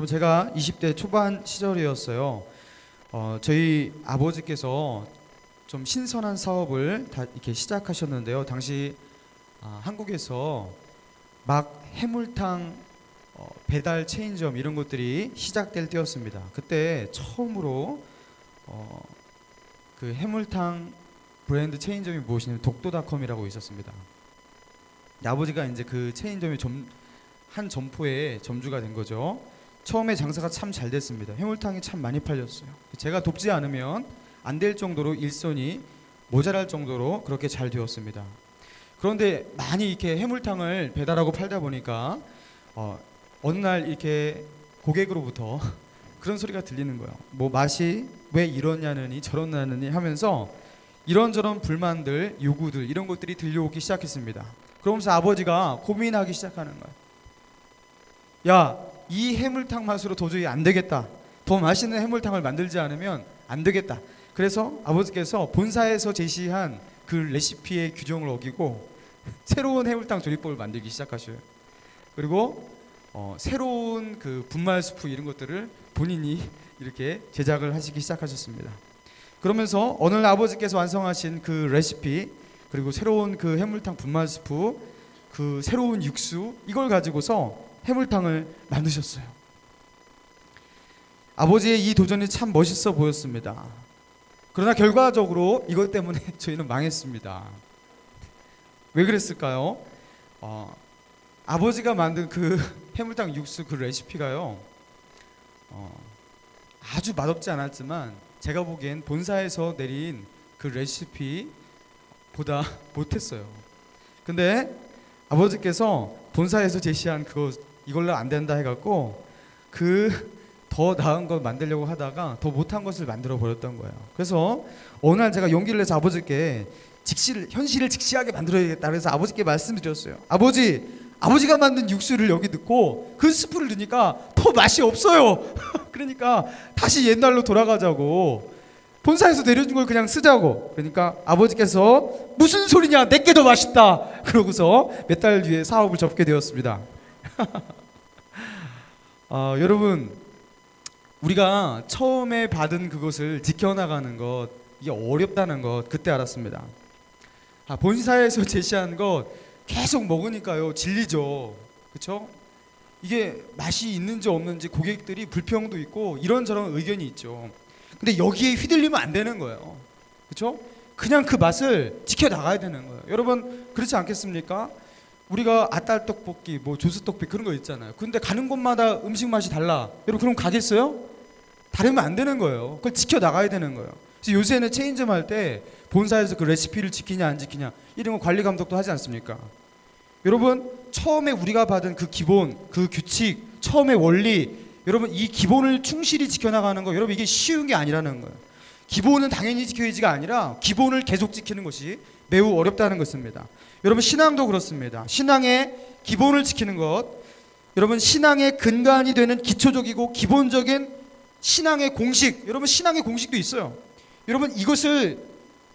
제가 20대 초반 시절이었어요. 저희 아버지께서 좀 신선한 사업을 이렇게 시작하셨는데요. 당시 한국에서 막 해물탕 배달 체인점 이런 것들이 시작될 때였습니다. 그때 처음으로 그 해물탕 브랜드 체인점이 무엇이냐면 독도닷컴이라고 있었습니다. 아버지가 이제 그 체인점의 한 점포에 점주가 된 거죠. 처음에 장사가 참 잘 됐습니다. 해물탕이 참 많이 팔렸어요. 제가 돕지 않으면 안 될 정도로 일손이 모자랄 정도로 그렇게 잘 되었습니다. 그런데 많이 이렇게 해물탕을 배달하고 팔다 보니까 어느 날 이렇게 고객으로부터 그런 소리가 들리는 거예요. 뭐 맛이 왜 이러냐느니 저러냐느니 하면서 이런저런 불만들, 요구들 이런 것들이 들려오기 시작했습니다. 그러면서 아버지가 고민하기 시작하는 거예요. 야, 이 해물탕 맛으로 도저히 안 되겠다. 더 맛있는 해물탕을 만들지 않으면 안 되겠다. 그래서 아버지께서 본사에서 제시한 그 레시피의 규정을 어기고 새로운 해물탕 조리법을 만들기 시작하셔요. 그리고 새로운 그 분말 스프 이런 것들을 본인이 이렇게 제작을 하시기 시작하셨습니다. 그러면서 어느 날 아버지께서 완성하신 그 레시피, 그리고 새로운 그 해물탕 분말 스프, 그 새로운 육수, 이걸 가지고서 해물탕을 만드셨어요. 아버지의 이 도전이 참 멋있어 보였습니다. 그러나 결과적으로 이것 때문에 저희는 망했습니다. 왜 그랬을까요? 아버지가 만든 그 해물탕 육수 그 레시피가요, 아주 맛없지 않았지만 제가 보기엔 본사에서 내린 그 레시피보다 못했어요. 근데 아버지께서 본사에서 제시한 이걸로 안 된다 해갖고 그 더 나은 거 만들려고 하다가 더 못한 것을 만들어 버렸던 거예요. 그래서 어느 날 제가 용기를 내서 아버지께 현실을 직시하게 만들어야겠다 그래서 아버지께 말씀드렸어요. 아버지가 만든 육수를 여기 넣고 그 스프를 넣으니까 더 맛이 없어요. 그러니까 다시 옛날로 돌아가자고, 본사에서 내려준 걸 그냥 쓰자고. 그러니까 아버지께서 무슨 소리냐, 내게 더 맛있다 그러고서 몇 달 뒤에 사업을 접게 되었습니다. 여러분, 우리가 처음에 받은 그것을 지켜나가는 것, 이게 어렵다는 것 그때 알았습니다. 본사에서 제시한 것 계속 먹으니까요 질리죠. 그렇죠? 이게 맛이 있는지 없는지 고객들이 불평도 있고 이런저런 의견이 있죠. 근데 여기에 휘둘리면 안 되는 거예요. 그렇죠? 그냥 그 맛을 지켜나가야 되는 거예요. 여러분 그렇지 않겠습니까? 우리가 아딸떡볶이, 뭐 조스떡볶이 그런 거 있잖아요. 근데 가는 곳마다 음식 맛이 달라. 여러분 그럼 가겠어요? 다르면 안 되는 거예요. 그걸 지켜나가야 되는 거예요. 그래서 요새는 체인점 할 때 본사에서 그 레시피를 지키냐 안 지키냐 이런 거 관리 감독도 하지 않습니까? 여러분 처음에 우리가 받은 그 기본, 그 규칙, 처음의 원리, 여러분 이 기본을 충실히 지켜나가는 거, 여러분 이게 쉬운 게 아니라는 거예요. 기본은 당연히 지켜야지가 아니라 기본을 계속 지키는 것이 매우 어렵다는 것입니다. 여러분 신앙도 그렇습니다. 신앙의 기본을 지키는 것, 여러분 신앙의 근간이 되는 기초적이고 기본적인 신앙의 공식, 여러분 신앙의 공식도 있어요. 여러분 이것을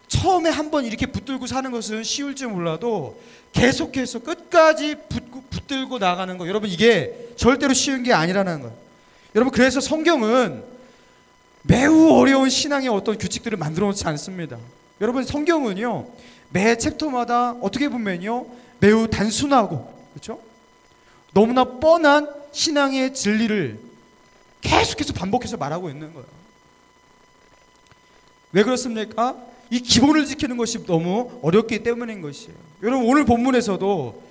처음에 한번 이렇게 붙들고 사는 것은 쉬울지 몰라도 계속해서 끝까지 붙들고 나가는 거, 여러분 이게 절대로 쉬운 게 아니라는 거예요. 여러분 그래서 성경은 매우 어려운 신앙의 어떤 규칙들을 만들어 놓지 않습니다. 여러분 성경은요 매 챕터마다 어떻게 보면요 매우 단순하고, 그렇죠? 너무나 뻔한 신앙의 진리를 계속해서 반복해서 말하고 있는 거예요. 왜 그렇습니까? 이 기본을 지키는 것이 너무 어렵기 때문인 것이에요. 여러분 오늘 본문에서도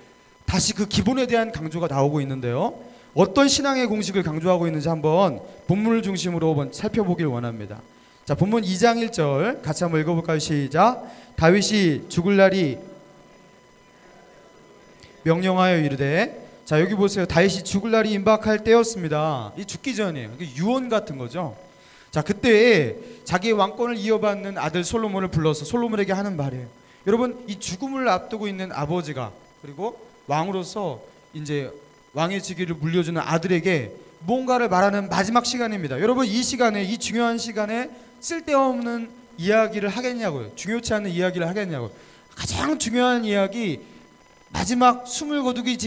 다시 그 기본에 대한 강조가 나오고 있는데요, 어떤 신앙의 공식을 강조하고 있는지 한번 본문을 중심으로 한번 살펴보길 원합니다. 자, 본문 2장 1절 같이 한번 읽어볼까요? 시작. 다윗이 죽을 날이 명령하여 이르되, 자 여기 보세요. 다윗이 죽을 날이 임박할 때였습니다. 이 죽기 전이에요. 유언 같은 거죠. 자 그때 자기의 왕권을 이어받는 아들 솔로몬을 불러서 솔로몬에게 하는 말이에요. 여러분 이 죽음을 앞두고 있는 아버지가, 그리고 왕으로서 이제 왕의 직위를 물려주는 아들에게 뭔가를 말하는 마지막 시간입니다. 여러분 이 시간에, 이 중요한 시간에 쓸데없는 이야기를 하겠냐고요? 중요치 않은 이야기를 하겠냐고요? 가장 중요한 이야기, 마지막 숨을 거두기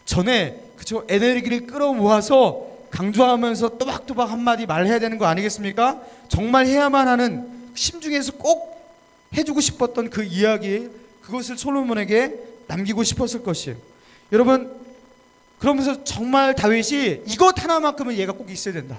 전에, 그쵸, 에너지를 끌어모아서 강조하면서 또박또박 한마디 말해야 되는 거 아니겠습니까? 정말 해야만 하는 심중에서 꼭 해주고 싶었던 그 이야기, 그것을 솔로몬에게 남기고 싶었을 것이에요. 여러분, 그러면서 정말 다윗이 이것 하나만큼은 얘가 꼭 있어야 된다.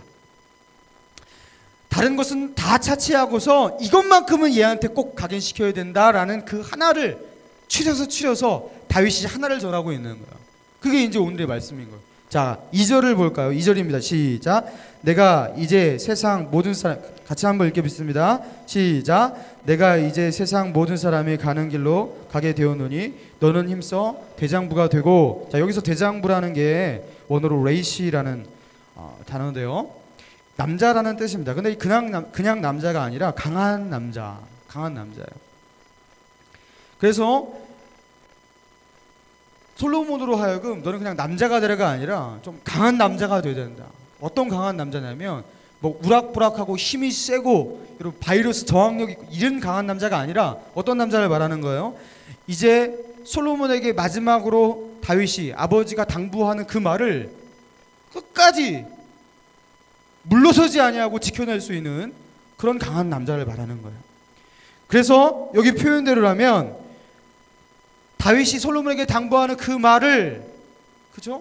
다른 것은 다 차치하고서 이것만큼은 얘한테 꼭 각인시켜야 된다라는 그 하나를 추려서 다윗이 하나를 전하고 있는 거예요. 그게 이제 오늘의 말씀인 거예요. 자, 2절을 볼까요? 2절입니다. 시작. 내가 이제 세상 모든 사람, 같이 한번 읽겠습니다. 시작. 내가 이제 세상 모든 사람이 가는 길로 가게 되었노니 너는 힘써 대장부가 되고. 자, 여기서 대장부라는 게 원어로 레이시라는 단어인데요, 남자라는 뜻입니다. 근데 그냥 남자가 아니라 강한 남자예요. 그래서 솔로몬으로 하여금 너는 그냥 남자가 되라가 아니라 좀 강한 남자가 돼야 된다. 어떤 강한 남자냐면 뭐 우락부락하고 힘이 세고 이런 바이러스 저항력 있고 이런 강한 남자가 아니라 어떤 남자를 말하는 거예요? 이제 솔로몬에게 마지막으로 다윗이 아버지가 당부하는 그 말을 끝까지 물러서지 아니하고 지켜낼 수 있는 그런 강한 남자를 말하는 거예요. 그래서 여기 표현대로라면 다윗이 솔로몬에게 당부하는 그 말을, 그죠?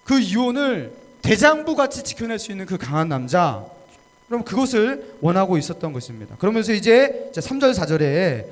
그 유언을 대장부같이 지켜낼 수 있는 그 강한 남자, 그럼 그것을 원하고 있었던 것입니다. 그러면서 이제 3절 4절에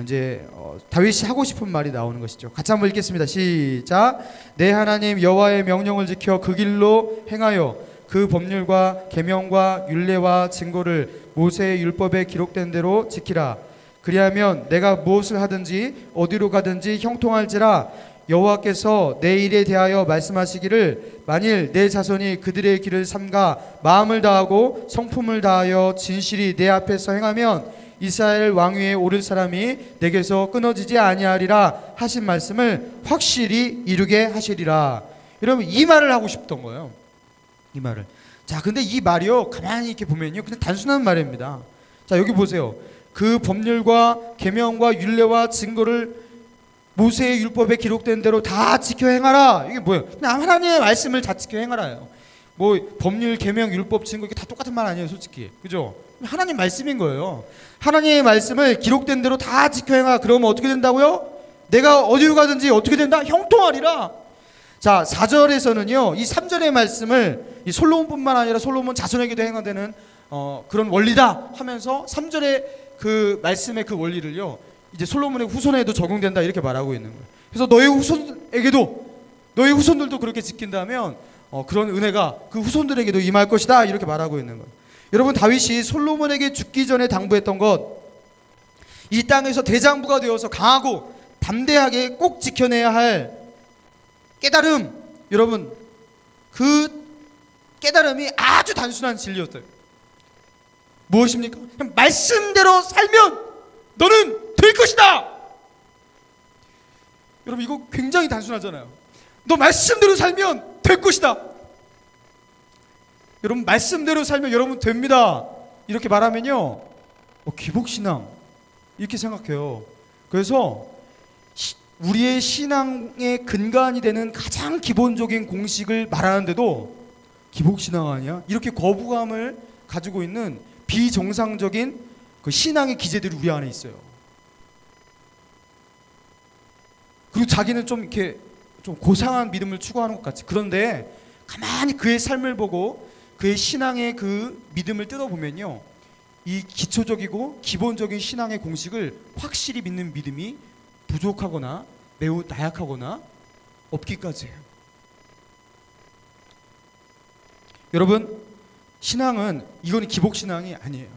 이제 다윗이 하고 싶은 말이 나오는 것이죠. 같이 한번 읽겠습니다. 시작. 내 하나님 여호와의 명령을 지켜 그 길로 행하여 그 법률과 계명과 율례와 증거를 모세의 율법에 기록된 대로 지키라. 그리하면 내가 무엇을 하든지 어디로 가든지 형통할지라. 여호와께서 내 일에 대하여 말씀하시기를 만일 내 자손이 그들의 길을 삼가 마음을 다하고 성품을 다하여 진실이 내 앞에서 행하면 이스라엘 왕위에 오를 사람이 내게서 끊어지지 아니하리라 하신 말씀을 확실히 이루게 하시리라. 여러분, 이 말을 하고 싶던 거예요. 이 말을. 자, 근데 이 말이요, 가만히 이렇게 보면요, 그냥 단순한 말입니다. 자, 여기 보세요. 그 법률과 계명과 율례와 증거를 모세의 율법에 기록된 대로 다 지켜 행하라. 이게 뭐예요? 그냥 하나님의 말씀을 다 지켜 행하라요. 뭐 법률, 계명, 율법, 증거 이게 다 똑같은 말 아니에요, 솔직히. 그죠? 하나님 말씀인 거예요. 하나님의 말씀을 기록된 대로 다 지켜 행하라. 그러면 어떻게 된다고요? 내가 어디로 가든지 어떻게 된다? 형통하리라. 자, 4절에서는요, 이 3절의 말씀을 이 솔로몬뿐만 아니라 솔로몬 자손에게도 행하되는 그런 원리다 하면서 3절의 그 말씀의 그 원리를요, 이제 솔로몬의 후손에도 적용된다 이렇게 말하고 있는 거예요. 그래서 너의 후손에게도, 너의 후손들도 그렇게 지킨다면 그런 은혜가 그 후손들에게도 임할 것이다 이렇게 말하고 있는 거예요. 여러분, 다윗이 솔로몬에게 죽기 전에 당부했던 것, 이 땅에서 대장부가 되어서 강하고 담대하게 꼭 지켜내야 할 깨달음, 여러분, 그 깨달음이 아주 단순한 진리였어요. 무엇입니까? 그냥 말씀대로 살면 너는 될 것이다. 여러분, 이거 굉장히 단순하잖아요. 너 말씀대로 살면 될 것이다. 여러분, 말씀대로 살면 여러분 됩니다 이렇게 말하면요, 기복신앙 이렇게 생각해요. 그래서 우리의 신앙의 근간이 되는 가장 기본적인 공식을 말하는데도 기복신앙 아니야? 이렇게 거부감을 가지고 있는 비정상적인 그 신앙의 기제들이 우리 안에 있어요. 그리고 자기는 좀 이렇게 좀 고상한 믿음을 추구하는 것 같지. 그런데 가만히 그의 삶을 보고 그의 신앙의 그 믿음을 뜯어보면요, 이 기초적이고 기본적인 신앙의 공식을 확실히 믿는 믿음이 부족하거나 매우 나약하거나 없기까지 해요. 여러분, 신앙은, 이건 기복신앙이 아니에요.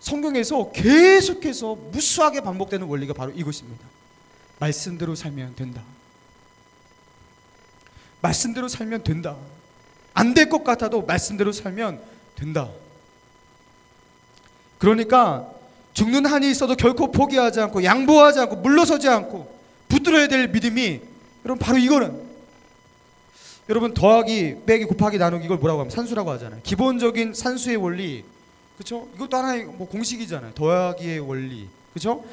성경에서 계속해서 무수하게 반복되는 원리가 바로 이것입니다. 말씀대로 살면 된다. 말씀대로 살면 된다. 안 될 것 같아도 말씀대로 살면 된다. 그러니까 죽는 한이 있어도 결코 포기하지 않고 양보하지 않고 물러서지 않고 붙들어야 될 믿음이, 여러분, 바로 이거는, 여러분, 더하기 빼기 곱하기 나누기, 이걸 뭐라고 하면 산수라고 하잖아요. 기본적인 산수의 원리, 그렇죠? 이것도 하나의 뭐 공식이잖아요. 더하기의 원리, 그렇죠?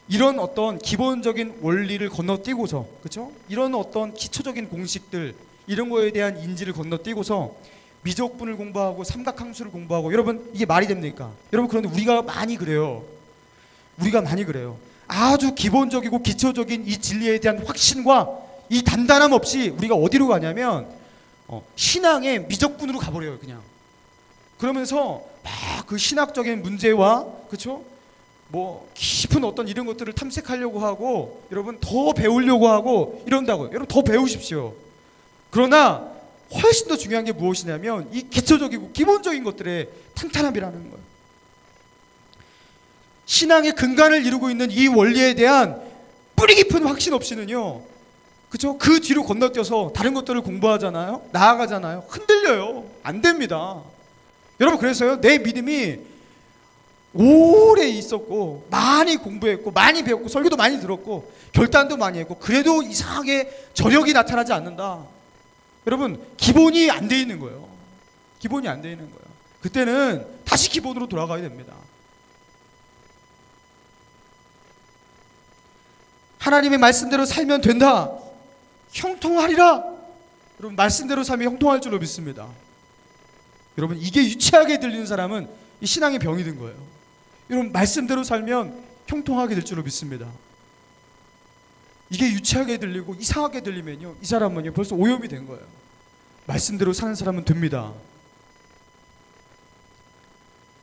이런 어떤 기본적인 원리를 건너뛰고서, 그렇죠? 이런 어떤 기초적인 공식들, 이런 거에 대한 인지를 건너뛰고서 미적분을 공부하고 삼각함수를 공부하고, 여러분 이게 말이 됩니까? 여러분, 그런데 우리가 많이 그래요. 우리가 많이 그래요. 아주 기본적이고 기초적인 이 진리에 대한 확신과 이 단단함 없이 우리가 어디로 가냐면 신앙의 미적분으로 가버려요. 그냥 그러면서 막 그 신학적인 문제와, 그렇죠? 뭐 깊은 어떤 이런 것들을 탐색하려고 하고, 여러분 더 배우려고 하고 이런다고요. 여러분 더 배우십시오. 그러나 훨씬 더 중요한 게 무엇이냐면 이 기초적이고 기본적인 것들의 탄탄함이라는 거예요. 신앙의 근간을 이루고 있는 이 원리에 대한 뿌리 깊은 확신 없이는요, 그렇죠? 그 뒤로 건너뛰어서 다른 것들을 공부하잖아요. 나아가잖아요. 흔들려요. 안 됩니다. 여러분, 그래서요, 내 믿음이 오래 있었고 많이 공부했고 많이 배웠고 설교도 많이 들었고 결단도 많이 했고 그래도 이상하게 저력이 나타나지 않는다. 여러분, 기본이 안 돼 있는 거예요. 기본이 안 돼 있는 거예요. 그때는 다시 기본으로 돌아가야 됩니다. 하나님의 말씀대로 살면 된다. 형통하리라. 여러분, 말씀대로 살면 형통할 줄로 믿습니다. 여러분, 이게 유치하게 들리는 사람은 이 신앙의 병이 든 거예요. 여러분, 말씀대로 살면 형통하게 될 줄로 믿습니다. 이게 유치하게 들리고 이상하게 들리면요, 이 사람은요 벌써 오염이 된 거예요. 말씀대로 사는 사람은 됩니다.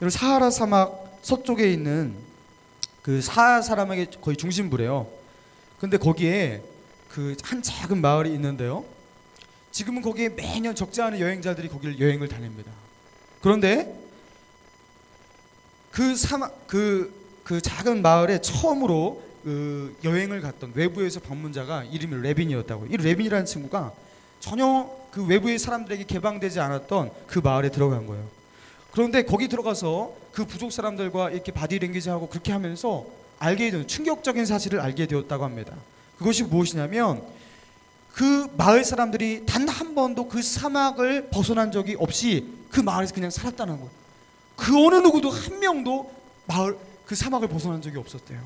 여러분, 사하라 사막 서쪽에 있는 그 사하 사람에게 거의 중심부래요. 근데 거기에 그 한 작은 마을이 있는데요, 지금은 거기에 매년 적지 않은 여행자들이 거기를 여행을 다닙니다. 그런데 그 작은 마을에 처음으로 그 여행을 갔던 외부에서 방문자가 이름이 레빈이었다고. 이 레빈이라는 친구가 전혀 그 외부의 사람들에게 개방되지 않았던 그 마을에 들어간 거예요. 그런데 거기 들어가서 그 부족 사람들과 이렇게 바디랭귀지하고 그렇게 하면서 알게 된 충격적인 사실을 알게 되었다고 합니다. 그것이 무엇이냐면 그 마을 사람들이 단 한 번도 그 사막을 벗어난 적이 없이 그 마을에서 그냥 살았다는 거예요. 그 어느 누구도 한 명도 그 사막을 벗어난 적이 없었대요.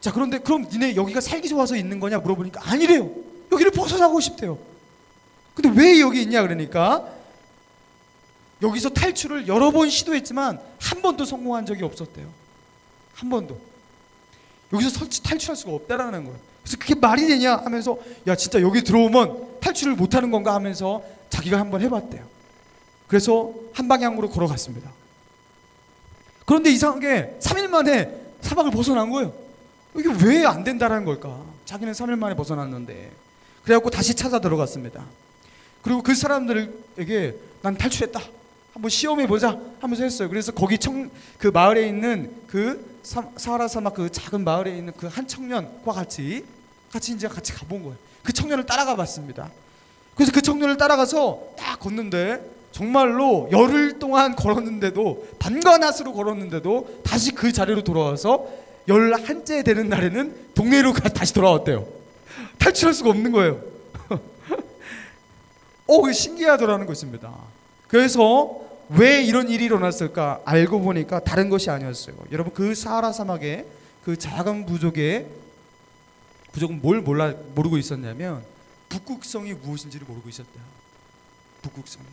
자, 그런데 그럼 니네 여기가 살기 좋아서 있는 거냐 물어보니까 아니래요. 여기를 벗어나고 싶대요. 근데 왜 여기 있냐 그러니까 여기서 탈출을 여러 번 시도했지만 한 번도 성공한 적이 없었대요. 한 번도. 여기서 탈출할 수가 없다라는 거예요. 그래서 그게 말이 되냐 하면서 야, 진짜 여기 들어오면 탈출을 못하는 건가 하면서 자기가 한번 해봤대요. 그래서 한 방향으로 걸어갔습니다. 그런데 이상하게 3일 만에 사막을 벗어난 거예요. 이게 왜 안 된다는 걸까? 자기는 3일 만에 벗어났는데. 그래갖고 다시 찾아 들어갔습니다. 그리고 그 사람들에게 난 탈출했다, 한번 시험해보자 하면서 했어요. 그래서 거기 그 마을에 있는 그 사하라 사막 그 작은 마을에 있는 그 한 청년과 같이 가본 거예요. 그 청년을 따라가 봤습니다. 그래서 그 청년을 따라가서 딱 걷는데 정말로 열흘 동안 걸었는데도, 밤과 낮으로 걸었는데도 다시 그 자리로 돌아와서 11째 되는 날에는 동네로 다시 돌아왔대요. 탈출할 수가 없는 거예요. 그게 신기하더라는 것입니다. 그래서 왜 이런 일이 일어났을까 알고 보니까 다른 것이 아니었어요. 여러분, 그 사하라 사막에 그 작은 부족은 뭘 모르고 있었냐면 북극성이 무엇인지를 모르고 있었대요. 북극성이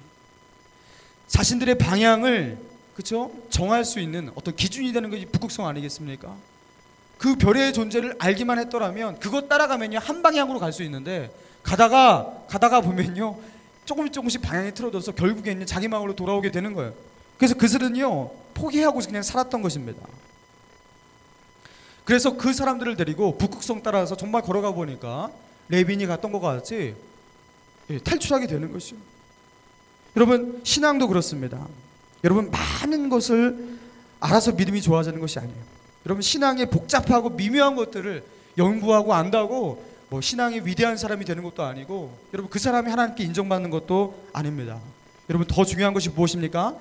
자신들의 방향을, 그렇죠, 정할 수 있는 어떤 기준이 되는 것이 북극성 아니겠습니까? 그 별의 존재를 알기만 했더라면 그것 따라가면요 한 방향으로 갈 수 있는데 가다가 보면요 조금씩 방향이 틀어져서 결국에는 자기 마을로 돌아오게 되는 거예요. 그래서 그들은요 포기하고 그냥 살았던 것입니다. 그래서 그 사람들을 데리고 북극성 따라서 정말 걸어가 보니까 레빈이 갔던 것 같이 탈출하게 되는 것이죠. 여러분, 신앙도 그렇습니다. 여러분, 많은 것을 알아서 믿음이 좋아지는 것이 아니에요. 여러분, 신앙의 복잡하고 미묘한 것들을 연구하고 안다고 뭐 신앙이 위대한 사람이 되는 것도 아니고, 여러분 그 사람이 하나님께 인정받는 것도 아닙니다. 여러분, 더 중요한 것이 무엇입니까?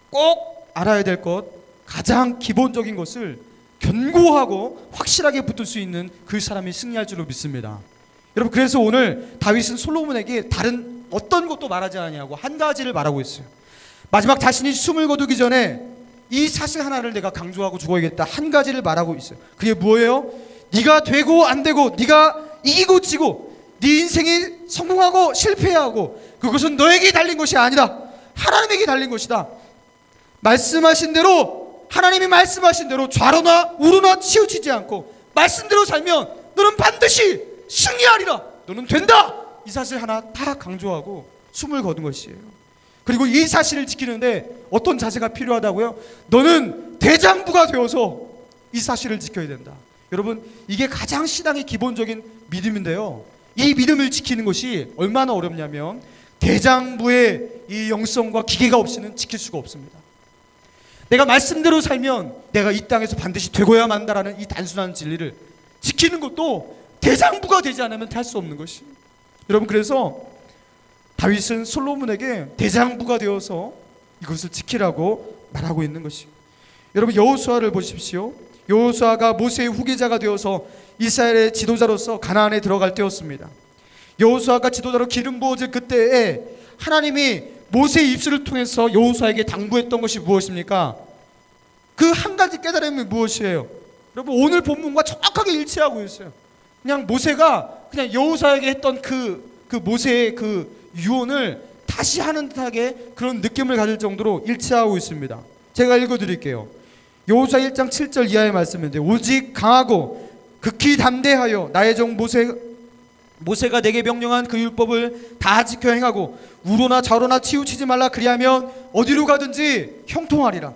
꼭 알아야 될 것, 가장 기본적인 것을 견고하고 확실하게 붙들 수 있는 그 사람이 승리할 줄로 믿습니다. 여러분, 그래서 오늘 다윗은 솔로몬에게 다른 어떤 것도 말하지 않냐고 한 가지를 말하고 있어요. 마지막 자신이 숨을 거두기 전에 이 사실 하나를 내가 강조하고 죽어야겠다, 한 가지를 말하고 있어요. 그게 뭐예요? 네가 되고 안 되고, 네가 이기고 지고, 네 인생이 성공하고 실패하고 그것은 너에게 달린 것이 아니다. 하나님에게 달린 것이다. 말씀하신 대로, 하나님이 말씀하신 대로 좌로나 우로나 치우치지 않고 말씀대로 살면 너는 반드시 승리하리라. 너는 된다. 이 사실 하나 다 강조하고 숨을 거둔 것이에요. 그리고 이 사실을 지키는데 어떤 자세가 필요하다고요? 너는 대장부가 되어서 이 사실을 지켜야 된다. 여러분, 이게 가장 신앙의 기본적인 믿음인데요, 이 믿음을 지키는 것이 얼마나 어렵냐면 대장부의 이 영성과 기계가 없이는 지킬 수가 없습니다. 내가 말씀대로 살면 내가 이 땅에서 반드시 되고야 만다라는 이 단순한 진리를 지키는 것도 대장부가 되지 않으면 할 수 없는 것이. 여러분, 그래서 다윗은 솔로몬에게 대장부가 되어서 이것을 지키라고 말하고 있는 것이. 여러분, 여호수아를 보십시오. 여호수아가 모세의 후계자가 되어서 이스라엘의 지도자로서 가나안에 들어갈 때였습니다. 여호수아가 지도자로 기름 부어질 그때에 하나님이 모세의 입술을 통해서 여호수아에게 당부했던 것이 무엇입니까? 그 한 가지 깨달음이 무엇이에요? 여러분, 오늘 본문과 정확하게 일치하고 있어요. 그냥 모세가 그냥 여호수아에게 했던 그 모세의 그 유언을 다시 하는 듯하게 그런 느낌을 가질 정도로 일치하고 있습니다. 제가 읽어드릴게요. 여호수아 1장 7절 이하의 말씀인데, 오직 강하고 극히 담대하여 나의 종 모세가 내게 명령한 그 율법을 다 지켜 행하고 우로나 좌로나 치우치지 말라. 그리하면 어디로 가든지 형통하리라.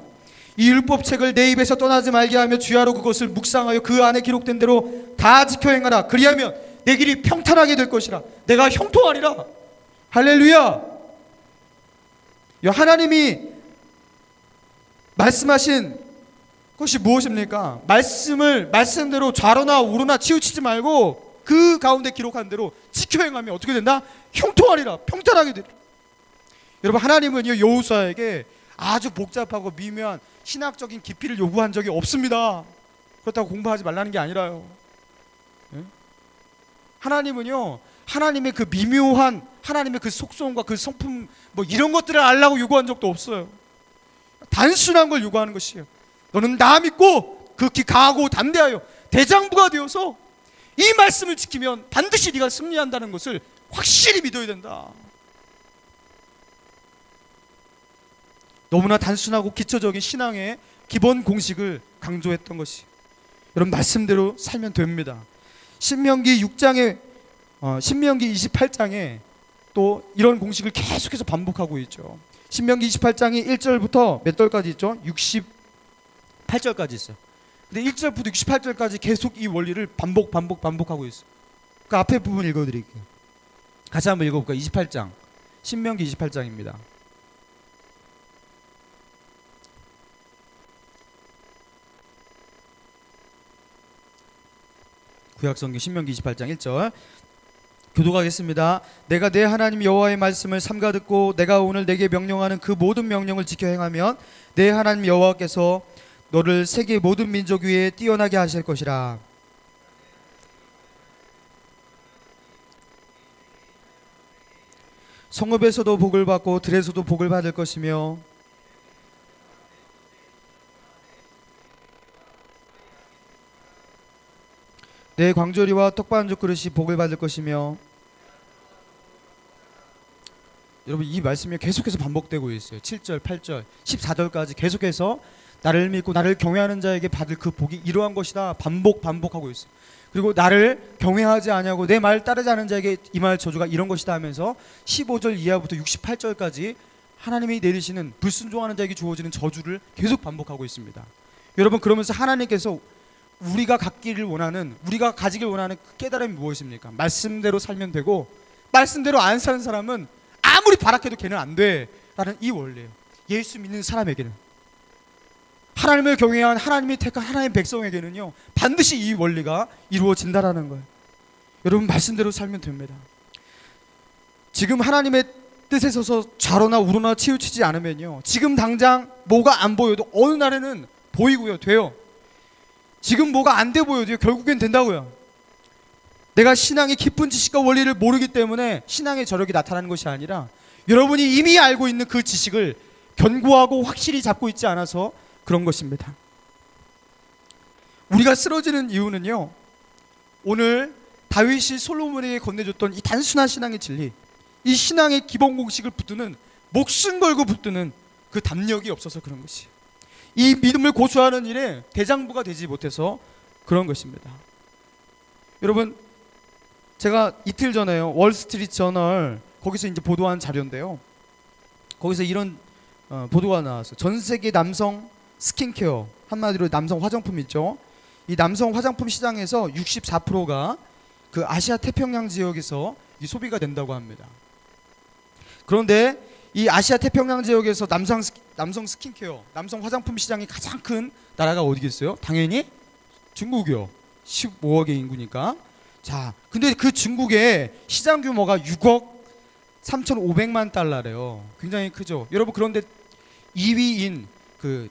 이 율법책을 내 입에서 떠나지 말게 하며 주야로 그것을 묵상하여 그 안에 기록된 대로 다 지켜 행하라. 그리하면 내 길이 평탄하게 될 것이라. 내가 형통하리라. 할렐루야. 하나님이 말씀하신 것이 무엇입니까? 말씀대로 좌로나 우로나 치우치지 말고 그 가운데 기록한 대로 지켜 행하면 어떻게 된다? 형통하리라. 평탄하게 되리라. 여러분, 하나님은요, 여호수아에게 아주 복잡하고 미묘한 신학적인 깊이를 요구한 적이 없습니다. 그렇다고 공부하지 말라는 게 아니라요. 네? 하나님은요, 하나님의 그 미묘한 하나님의 그 속성과 그 성품 뭐 이런 것들을 알라고 요구한 적도 없어요. 단순한 걸 요구하는 것이에요. 너는 나 믿고 극히 강하고 담대하여 대장부가 되어서 이 말씀을 지키면 반드시 네가 승리한다는 것을 확실히 믿어야 된다. 너무나 단순하고 기초적인 신앙의 기본 공식을 강조했던 것이. 여러분, 말씀대로 살면 됩니다. 신명기 28장에 또 이런 공식을 계속해서 반복하고 있죠. 신명기 28장이 1절부터 몇 절까지 있죠? 68절까지 있어요. 근데 1절부터 68절까지 계속 이 원리를 반복하고 있어요. 그 앞에 부분 읽어드릴게요. 같이 한번 읽어볼까요? 28장, 신명기 28장입니다. 구약성경 신명기 28장 1절 교독하겠습니다. 내가 내 하나님 여호와의 말씀을 삼가 듣고 내가 오늘 내게 명령하는 그 모든 명령을 지켜 행하면 내 하나님 여호와께서 너를 세계 모든 민족 위에 뛰어나게 하실 것이라. 성읍에서도 복을 받고 들에서도 복을 받을 것이며 내 광조리와 떡반죽 그릇이 복을 받을 것이며. 여러분, 이 말씀이 계속해서 반복되고 있어요. 7절, 8절, 14절까지 계속해서 나를 믿고 나를 경외하는 자에게 받을 그 복이 이러한 것이다 반복하고 있어요. 그리고 나를 경외하지 아니하고 내 말 따르지 않은 자에게 임할 저주가 이런 것이다 하면서 15절 이하부터 68절까지 하나님이 내리시는 불순종하는 자에게 주어지는 저주를 계속 반복하고 있습니다. 여러분, 그러면서 하나님께서 우리가 갖기를 원하는, 우리가 가지길 원하는 그 깨달음이 무엇입니까? 말씀대로 살면 되고 말씀대로 안 사는 사람은 아무리 발악해도 걔는 안 돼 라는 이 원리예요. 예수 믿는 사람에게는, 하나님을 경외한 하나님이 택한 하나님의 백성에게는요 반드시 이 원리가 이루어진다라는 거예요. 여러분, 말씀대로 살면 됩니다. 지금 하나님의 뜻에 서서 좌로나 우로나 치우치지 않으면요 지금 당장 뭐가 안 보여도 어느 날에는 보이고요, 돼요. 지금 뭐가 안 돼 보여도 결국엔 된다고요. 내가 신앙의 깊은 지식과 원리를 모르기 때문에 신앙의 저력이 나타나는 것이 아니라 여러분이 이미 알고 있는 그 지식을 견고하고 확실히 잡고 있지 않아서 그런 것입니다. 우리가 쓰러지는 이유는요, 오늘 다윗이 솔로몬에게 건네줬던 이 단순한 신앙의 진리, 이 신앙의 기본 공식을 붙드는, 목숨 걸고 붙드는 그 담력이 없어서 그런 것이, 이 믿음을 고수하는 일에 대장부가 되지 못해서 그런 것입니다. 여러분, 제가 이틀 전에요, 월스트리트 저널 거기서 이제 보도한 자료인데요, 거기서 이런 보도가 나왔어요. 전 세계 남성 스킨케어, 한마디로 남성 화장품 있죠. 이 남성 화장품 시장에서 64%가 그 아시아 태평양 지역에서 이 소비가 된다고 합니다. 그런데 이 아시아 태평양 지역에서 남성 스킨케어, 남성 화장품 시장이 가장 큰 나라가 어디겠어요? 당연히 중국이요. 15억의 인구니까. 자, 근데 그 중국의 시장 규모가 6억 3,500만 달러래요. 굉장히 크죠. 여러분, 그런데 2위인 그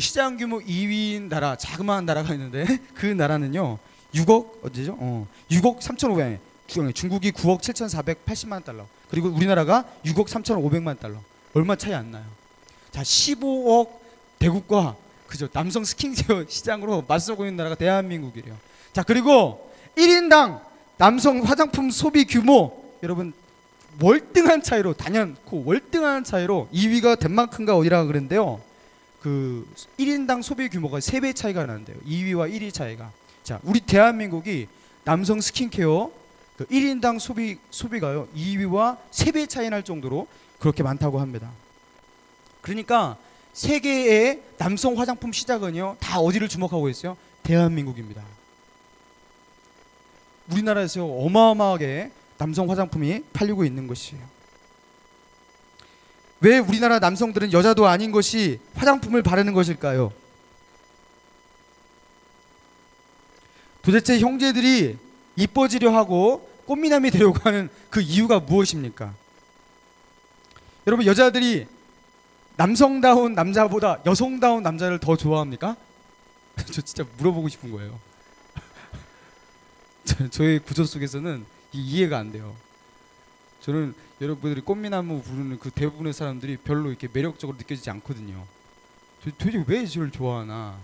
시장 규모 2위인 나라, 자그마한 나라가 있는데 그 나라는요 6억 어디죠? 6억 3,500. 중국이 9억 7,480만 달러. 그리고 우리나라가 6억 3,500만 달러. 얼마 차이 안 나요. 자, 15억 대국과 그죠? 남성 스킨케어 시장으로 맞서고 있는 나라가 대한민국이래요. 자, 그리고 1인당 남성 화장품 소비 규모, 여러분 월등한 차이로, 단연코 월등한 차이로 2위가 덴마크인가 어디라고 그랬는데요. 그 1인당 소비 규모가 3배 차이가 나는데요. 2위와 1위 차이가. 자, 우리 대한민국이 남성 스킨케어 그 1인당 소비가요 2위와 3배 차이 날 정도로 그렇게 많다고 합니다. 그러니까 세계의 남성 화장품 시장은요 다 어디를 주목하고 있어요? 대한민국입니다. 우리나라에서 어마어마하게 남성 화장품이 팔리고 있는 것이에요. 왜 우리나라 남성들은 여자도 아닌 것이 화장품을 바르는 것일까요? 도대체 형제들이 이뻐지려 하고 꽃미남이 되려고 하는 그 이유가 무엇입니까? 여러분, 여자들이 남성다운 남자보다 여성다운 남자를 더 좋아합니까? 저 진짜 물어보고 싶은 거예요. 저의 구조 속에서는 이해가 안 돼요. 저는 여러분들이 꽃미남을 부르는 그 대부분의 사람들이 별로 이렇게 매력적으로 느껴지지 않거든요. 도대체 왜 저를 좋아하나?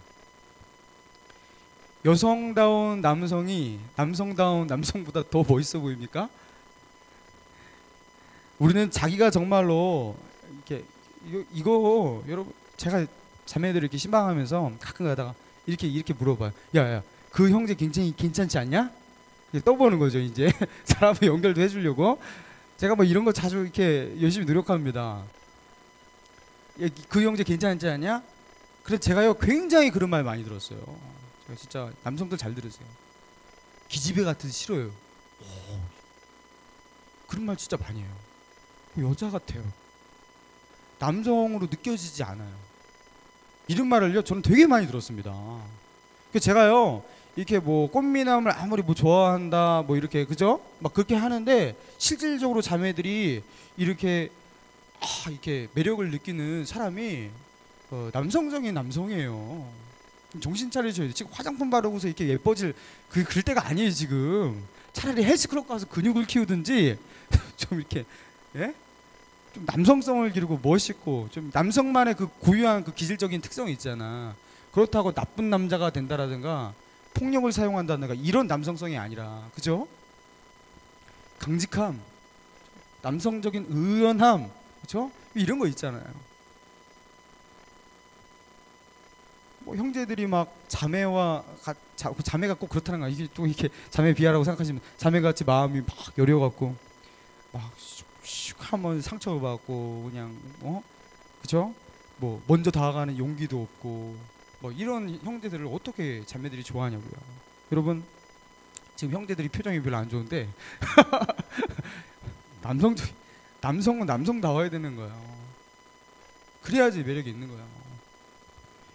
여성다운 남성이 남성다운 남성보다 더 멋있어 보입니까? 우리는 자기가 정말로 이렇게 이거 여러분, 제가 자매들 이렇게 신방하면서 가끔 가다가 이렇게 물어봐요. 야야, 그 형제 괜찮지 않냐? 떠보는 거죠. 이제 사람을 연결도 해주려고 제가 뭐 이런 거 자주 이렇게 열심히 노력합니다. 야, 그 형제 괜찮지 않냐? 그래서 제가요 굉장히 그런 말 많이 들었어요. 제가 진짜 남성들 잘 들으세요. 기집애 같은 싫어요. 그런 말 진짜 많이 해요. 여자 같아요. 남성으로 느껴지지 않아요. 이런 말을요 저는 되게 많이 들었습니다. 제가요 이렇게 뭐 꽃미남을 아무리 뭐 좋아한다 뭐 이렇게 그죠? 막 그렇게 하는데 실질적으로 자매들이 이렇게 이렇게 매력을 느끼는 사람이 남성적인 남성이에요. 정신 차리셔야 돼. 지금 화장품 바르고서 이렇게 예뻐질 그럴 때가 아니에요 지금. 차라리 헬스클럽 가서 근육을 키우든지 좀 이렇게 좀 남성성을 기르고 멋있고 좀 남성만의 그 고유한 그 기질적인 특성이 있잖아. 그렇다고 나쁜 남자가 된다라든가 폭력을 사용한다든가 이런 남성성이 아니라, 그죠? 강직함, 남성적인 의연함, 그죠? 이런 거 있잖아요. 뭐 형제들이 막 자매가 꼭 그렇다는 거야. 이게 또 이렇게 자매 비하라고 생각하시면 자매같이 마음이 막 여려갖고 막 슉슉 하면 상처받고 그냥 그죠? 뭐 먼저 다가가는 용기도 없고. 뭐 이런 형제들을 어떻게 자매들이 좋아하냐고요. 여러분, 지금 형제들이 표정이 별로 안 좋은데 남성은 남성다워야 되는 거예요. 그래야지 매력이 있는 거예요.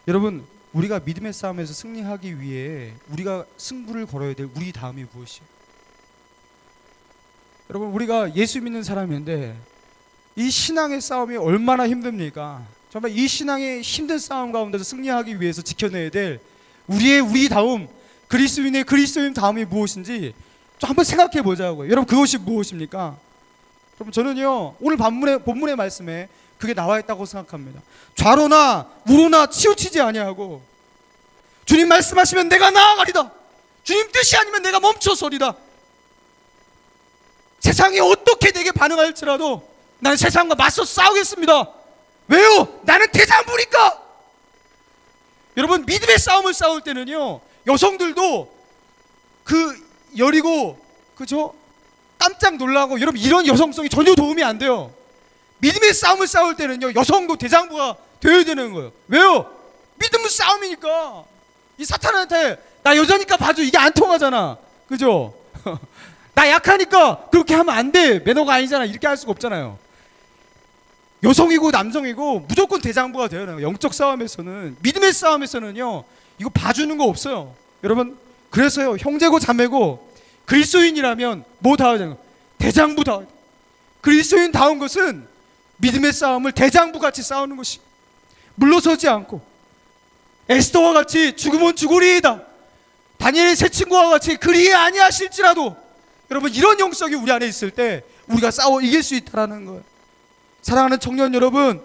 여러분, 우리가 믿음의 싸움에서 승리하기 위해 우리가 승부를 걸어야 될 우리 다음이 무엇이에요? 여러분, 우리가 예수 믿는 사람인데 이 신앙의 싸움이 얼마나 힘듭니까? 정말 이 신앙의 힘든 싸움 가운데서 승리하기 위해서 지켜내야 될 우리 다음, 그리스도인의 그리스도인 다음이 무엇인지 좀 한번 생각해 보자고요. 여러분, 그것이 무엇입니까? 여러분, 저는요 오늘 본문의 말씀에 그게 나와 있다고 생각합니다. 좌로나 우로나 치우치지 아니하고 주님 말씀하시면 내가 나아가리다. 주님 뜻이 아니면 내가 멈춰서리다. 세상이 어떻게 내게 반응할지라도 나는 세상과 맞서 싸우겠습니다. 왜요? 나는 대장부니까. 여러분, 믿음의 싸움을 싸울 때는요, 여성들도 여리고 그죠? 깜짝 놀라고, 여러분 이런 여성성이 전혀 도움이 안 돼요. 믿음의 싸움을 싸울 때는요, 여성도 대장부가 되어야 되는 거예요. 왜요? 믿음의 싸움이니까. 이 사탄한테 나 여자니까 봐줘, 이게 안 통하잖아. 그죠? 나 약하니까 그렇게 하면 안 돼, 매너가 아니잖아, 이렇게 할 수가 없잖아요. 여성이고 남성이고 무조건 대장부가 되어야 해요. 영적 싸움에서는. 믿음의 싸움에서는요, 이거 봐주는 거 없어요. 여러분, 그래서요, 형제고 자매고 그리스도인이라면 뭐 다워야 되는 거예요? 대장부 다워야 돼요. 그리스도인 다운 것은 믿음의 싸움을 대장부 같이 싸우는 것이, 물러서지 않고 에스더와 같이 죽으면 죽으리이다, 다니엘의 세 친구와 같이 그리 아니하실지라도, 여러분 이런 영성이 우리 안에 있을 때 우리가 싸워 이길 수 있다는 거예요. 사랑하는 청년 여러분,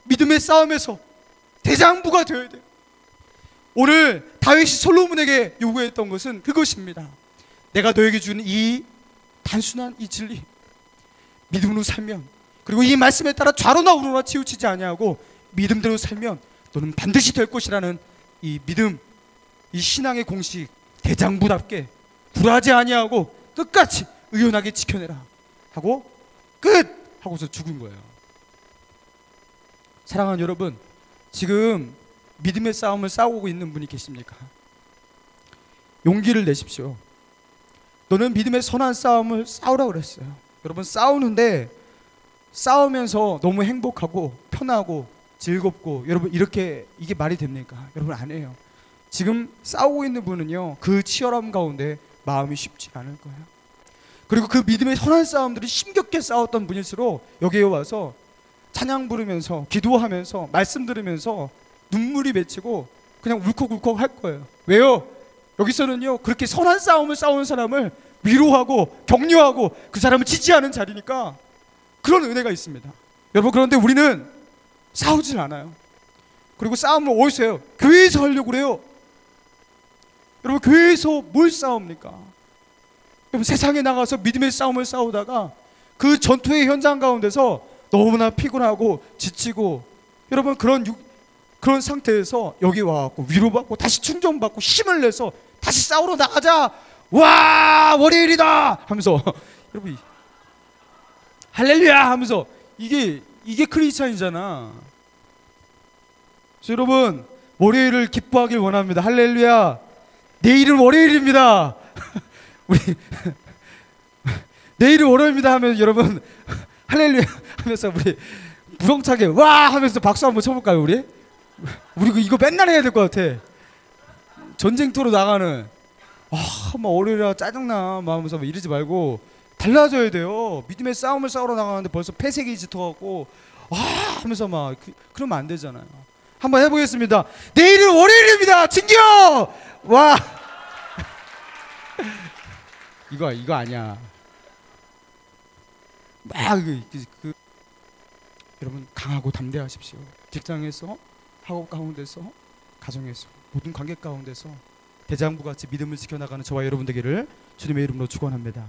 믿음의 싸움에서 대장부가 되어야 돼요. 오늘 다윗이 솔로몬에게 요구했던 것은 그것입니다. 내가 너에게 주는 이 단순한 이 진리, 믿음으로 살면, 그리고 이 말씀에 따라 좌로나 우로나 치우치지 아니하고 믿음대로 살면 너는 반드시 될 것이라는 이 믿음, 이 신앙의 공식, 대장부답게 굴하지 아니하고 끝까지 의연하게 지켜내라 하고 끝 하고서 죽은 거예요. 사랑하는 여러분, 지금 믿음의 싸움을 싸우고 있는 분이 계십니까? 용기를 내십시오. 너는 믿음의 선한 싸움을 싸우라고 그랬어요. 여러분, 싸우는데 싸우면서 너무 행복하고 편하고 즐겁고, 여러분 이렇게 이게 말이 됩니까? 여러분, 안 해요. 지금 싸우고 있는 분은요, 그 치열함 가운데 마음이 쉽지 않을 거예요. 그리고 그 믿음의 선한 싸움들이 힘겹게 싸웠던 분일수록 여기에 와서 찬양 부르면서 기도하면서 말씀 들으면서 눈물이 맺히고 그냥 울컥울컥 할 거예요. 왜요? 여기서는요, 그렇게 선한 싸움을 싸우는 사람을 위로하고 격려하고 그 사람을 지지하는 자리니까 그런 은혜가 있습니다. 여러분, 그런데 우리는 싸우질 않아요. 그리고 싸움을 어디서 해요? 교회에서 하려고 그래요. 여러분, 교회에서 뭘 싸웁니까? 여러분, 세상에 나가서 믿음의 싸움을 싸우다가 그 전투의 현장 가운데서 너무나 피곤하고 지치고, 여러분 그런 상태에서 여기 와갖고 위로받고 다시 충전받고 힘을 내서 다시 싸우러 나가자, 와 월요일이다 하면서 여러분 할렐루야 하면서 이게 크리스찬이잖아. 그래서 여러분, 월요일을 기뻐하길 원합니다. 할렐루야. 내일은 월요일입니다. 우리 내일은 월요일입니다 하면 여러분 할렐루야 하면서 우리 무성차게 와 하면서 박수 한번 쳐볼까요? 우리 이거 맨날 해야 될 것 같아. 전쟁터로 나가는, 막 월요일이라 짜증나 막 하면서 이러지 말고 달라져야 돼요. 믿음의 싸움을 싸우러 나가는데 벌써 폐색이 짙어갖고 하면서 막 그러면 안 되잖아요. 한번 해보겠습니다. 내일은 월요일입니다. 챙겨! 와 이거 아니야. 막 여러분, 강하고 담대하십시오. 직장에서, 학업 가운데서, 가정에서, 모든 관계 가운데서 대장부같이 믿음을 지켜나가는 저와 여러분 되기를 주님의 이름으로 축원합니다.